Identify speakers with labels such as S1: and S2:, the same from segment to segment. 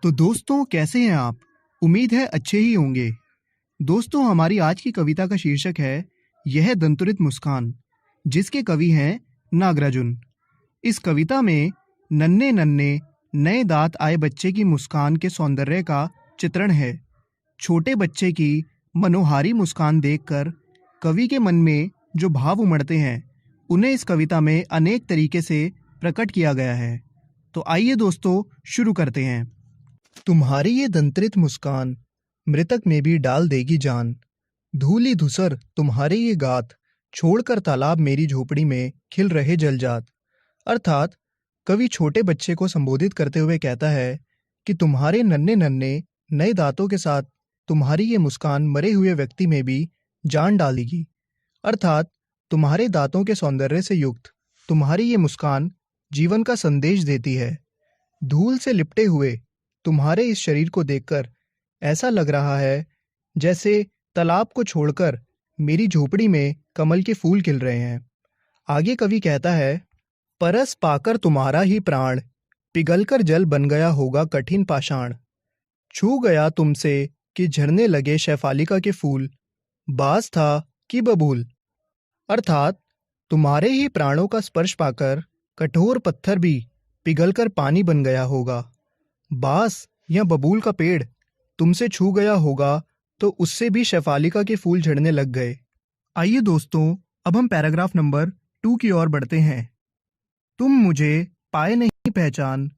S1: तो दोस्तों, कैसे हैं आप? उम्मीद है अच्छे ही होंगे। दोस्तों, हमारी आज की कविता का शीर्षक है यह दंतुरित मुस्कान, जिसके कवि हैं नागराजुन। इस कविता में नन्हे नन्हे नए दांत आए बच्चे की मुस्कान के सौंदर्य का चित्रण है। छोटे बच्चे की मनोहारी मुस्कान देखकर कवि के मन में जो भाव उमड़ते हैं, उन्हें इस कविता में अनेक तरीके से प्रकट किया गया है। तो आइए दोस्तों, शुरू करते हैं। तुम्हारी ये दंतरित मुस्कान मृतक में भी डाल देगी जान। धूली धूसर तुम्हारे ये गात, छोड़कर तालाब मेरी झोपड़ी में खिल रहे जलजात। अर्थात कवि छोटे बच्चे को संबोधित करते हुए कहता है कि तुम्हारे नन्हे नन्हे नए दांतों के साथ तुम्हारी ये मुस्कान मरे हुए व्यक्ति में भी जान डालेगी। अर्थात तुम्हारे दांतों के सौंदर्य से युक्त तुम्हारी ये मुस्कान जीवन का संदेश देती है। धूल से लिपटे हुए तुम्हारे इस शरीर को देखकर ऐसा लग रहा है जैसे तालाब को छोड़कर मेरी झोपड़ी में कमल के फूल खिल रहे हैं। आगे कवि कहता है, परस पाकर तुम्हारा ही प्राण, पिघलकर जल बन गया होगा कठिन पाषाण। छू गया तुमसे कि झरने लगे शैफालिका के फूल, बाज था कि बबूल। अर्थात तुम्हारे ही प्राणों का स्पर्श पाकर कठोर पत्थर भी पिघलकर पानी बन गया होगा। बांस या बबूल का पेड़ तुमसे छू गया होगा तो उससे भी शैफालिका के फूल झड़ने लग गए। आइए दोस्तों, अब हम पैराग्राफ नंबर 2 की ओर बढ़ते हैं। तुम मुझे पाए नहीं पहचान,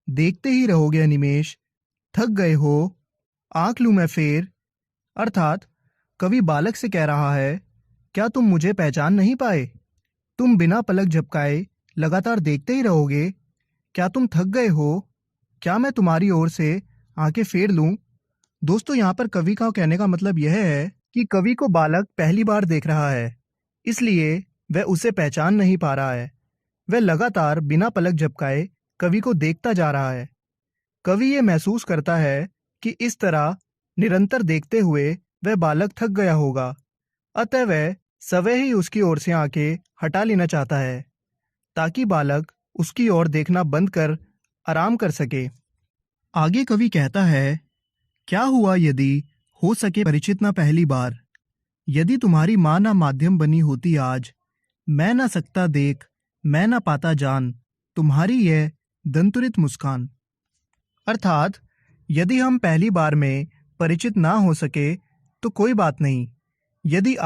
S1: देखते ही रहोगे अनिमेष, थक गए हो आंख लूं मैं फेर। अर्थात कवि बालक से कह रहा है, क्या तुम मुझे पहचान नहीं पाए? तुम बिना पलक झपकाए लगातार देखते ही रहोगे? क्या तुम थक गए हो? क्या मैं तुम्हारी ओर से आंखें फेर लूं? दोस्तों, यहाँ पर कवि का कहने का मतलब यह है कि कवि को बालक पहली बार देख रहा है, इसलिए वह उसे पहचान नहीं पा रहा है। वह लगातार बिना पलक झपकाए कवि को देखता जा रहा है। कवि ये महसूस करता है कि इस तरह निरंतर देखते हुए वह बालक थक गया होगा, अतः वह स्वयं ही उसकी ओर से आंखें हटा लेना चाहता है ताकि बालक उसकी ओर देखना बंद कर आराम कर सके। आगे कवि कहता है, क्या हुआ यदि हो सके परिचित ना पहली बार, यदि तुम्हारी माँ ना माध्यम बनी होती आज, मैं ना सकता देख मैं ना पाता जान तुम्हारी यह दंतुरित मुस्कान। अर्थात यदि हम पहली बार में परिचित ना हो सके तो कोई बात नहीं, यदि